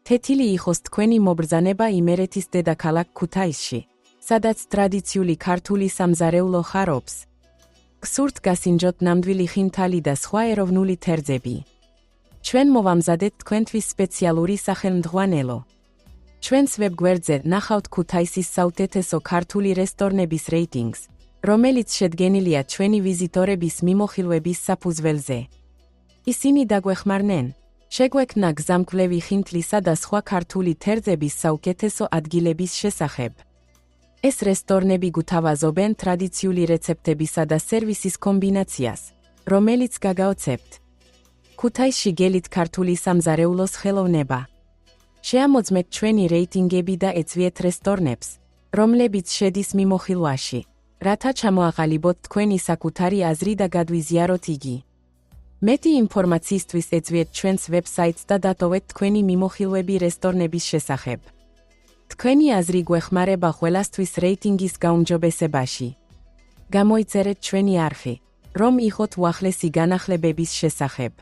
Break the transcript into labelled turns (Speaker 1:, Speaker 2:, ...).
Speaker 1: თეთილი იყოს თქვენი მობრძანება იმერეთის დედაქალაქ ქუთაისში, სადაც ტრადიციული ქართული სამზარეულო ხარობს. გსურთ გასინჯოთ ნამდვილი ხინთალი და სხვა ეროვნული თერძები. ჩვენ მოვამზადეთ თქვენთვის სპეციალური სახელმძღვანელო. ჩვენს ვებგვერდზე ნახავთ ქუთაისის საუკეთესო ქართული რესტორნების რეიტინგს, რომელიც შედგენილია ჩვენი ვიზიტორების მიმოხილვების საფუძველზე. ისინი დაგვეხმარნენ, შეგვექმნა გზამკვლევი ხინთლისა და სხვა ქართული თერძების საუკეთესო ადგილების შესახებ. ეს რესტორნები გუთავაზობენ ტრადიციული რეცეპტებისა და სერვისის კომბინაციას, რომელიც გაგაოცებთ. ქუთაისში გელით ქართული სამზარეულოს ხელოვნება. შეამოძმეთ ჩვენი რეიტინგები და ეწვიეთ რესტორნებს, რომლებიც შედის მიმოხილვაში, რათა ჩამოაყალიბოთ თქვენი საკუთარი აზრი და გადვიზიაროთ იგი. მეტი ინფორმაციისთვის ეწვიეთ ჩვენს ვებსაიტს და დატოვეთ თქვენი მიმოხილვები რესტორნების შესახებ. თქვენი აზრი გვეხმარება ყველასთვის რეიტინგის გაუმჯობესებაში. გამოიწერეთ ჩვენი არხი, რომ იღოთ უახლესი განახლებების შესახებ.